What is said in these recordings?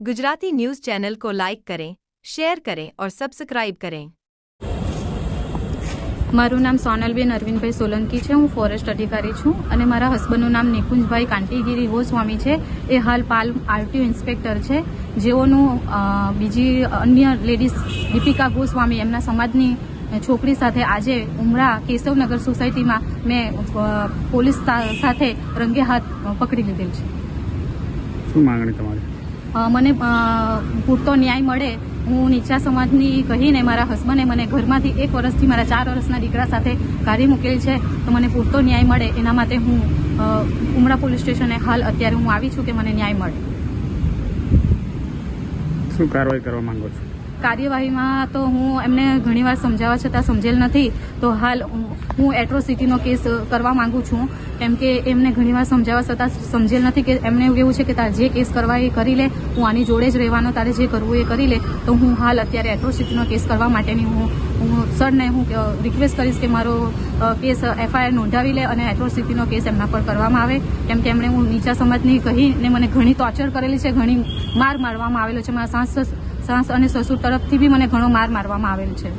Gujarati news channel को like करें, share करें और सब्सक्राइब करें। मारू नाम सोनलबेन अरविंदभाई सोलंकी है। हूँ फॉरेस्ट अधिकारी छूँ और मारा हस्बंडનું नाम નિકુંજભાઈ કાંટીગીરી ગોસ્વામી છે। એ હાલ પાલ આરટીઓ ઇન્સ્પેક્ટર છે। જેઓનું બીજી અન્ય લેડીઝ દીપિકા ગોસ્વામી એમના સમાજની છોકરી સાથે આજે ઉમરા કેશવનગર સોસાયટીમાં મેં પોલીસ સાથે રંગે હાથ પકડી લીધેલ છે। શું માંગણી તમારી? મને પૂરતો ન્યાય મળે। હું નીચા સમાજની કહીને મારા હસબન્ડે મને ઘરમાંથી 1 વર્ષથી મારા 4 વર્ષના દીકરા સાથે કાઢી મૂકેલ છે। તો મને પૂરતો ન્યાય મળે એના માટે હું ઉમરા પોલીસ સ્ટેશને હાલ અત્યારે હું આવી છું કે મને ન્યાય મળે। શું કાર્યવાહી કરવા માંગો છો? કાર્યવાહીમાં તો હું એમને ઘણીવાર સમજાવવા છતાં સમજેલ નથી। તો હાલ હું એટ્રોસિટીનો કેસ કરવા માંગુ છું, કેમ કે એમને ઘણીવાર સમજાવવા છતાં સમજેલ નથી કે એમને એવું કેવું છે કે તારે જે કેસ કરવા એ કરી લે, હું આની જોડે જ રહેવાનો, તારે જે કરવું એ કરી લે। તો હું હાલ અત્યારે એટ્રોસિટીનો કેસ કરવા માટેની હું સરને હું રિક્વેસ્ટ કરીશ કે મારો કેસ એફઆઈઆર નોંધાવી લે અને એટ્રોસિટીનો કેસ એમના પર કરવામાં આવે, કેમ કે એમણે હું નીચા સમાજની કહીને મને ઘણી ટોર્ચર કરેલી છે, ઘણી માર મારવામાં આવેલો છે। મારા સાસ અને સસુર તરફથી બી મને ઘણો માર મારવામાં આવેલ છે।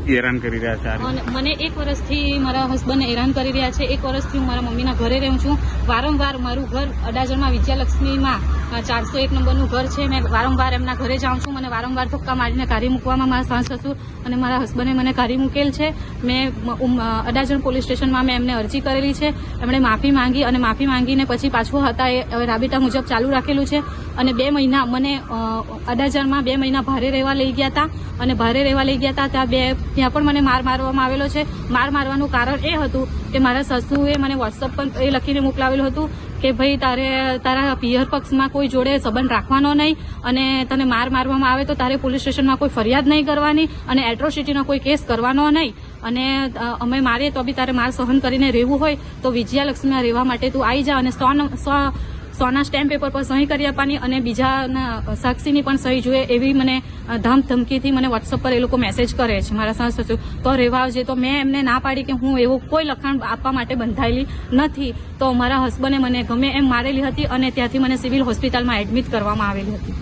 હેરાન કરી રહ્યા છે મને 1 વર્ષથી મારા હસબન્ડ હેરાન કરી રહ્યા છે। 1 વર્ષથી હું મારા મમ્મીના ઘરે રહું છું। વારંવાર મારું ઘર અડાજણમાં વિજયાલક્ષ્મીમાં 401 નંબરનું ઘર છે। મેં વારંવાર એમના ઘરે જાઉં છું। મને વારંવાર ધક્કા મારીને કાઢી મૂકવામાં મારા સાસ સસુર અને મારા હસબન્ડે મને કાઢી મૂકેલ છે। મેં અડાજણ પોલીસ સ્ટેશનમાં મેં એમને અરજી કરેલી છે। એમણે માફી માંગી અને માફી માંગીને પછી પાછું હતા એ હવે રાબેતા મુજબ ચાલુ રાખેલું છે। અને 2 મહિના મને અડાજણમાં 2 મહિના ભારે રહેવા લઈ ગયા હતા અને ભારે રહેવા લઈ ગયા હતા ત્યાં પણ મને માર મારવામાં આવેલો છે। માર મારવાનું કારણ એ હતું કે મારા સસુએ મને વોટ્સઅપ પર એ લખીને મોકલાવેલું હતું કે ભાઈ તારા પિયર પક્ષમાં કોઈ જોડે સંબંધ રાખવાનો નહીં અને તને માર મારવામાં આવે તો તારે પોલીસ સ્ટેશનમાં કોઈ ફરિયાદ નહીં કરવાની અને એટ્રોસિટીનો કોઈ કેસ કરવાનો નહીં અને અમે મારીએ તો બી તારે માર સહન કરીને રહેવું હોય તો વિજયાલક્ષ્મીમાં રહેવા માટે તું આવી જા અને 100ના સ્ટેમ્પ પેપર પર સહી કરી આપવાની અને બીજાના સાક્ષીની પણ સહી જોઈએ એવી મને ધમકીથી મને વોટ્સઅપ પર એ લોકો મેસેજ કરે છે મારા સાસ સસુર। તો રહેવા આવજે તો મેં એમને ના પાડી કે હું એવું કોઈ લખાણ આપવા માટે બંધાયેલી નથી। તો મારા હસબન્ડે મને ગમે એમ મારેલી હતી અને ત્યાંથી મને સિવિલ હોસ્પિટલમાં એડમિટ કરવામાં આવેલી હતી।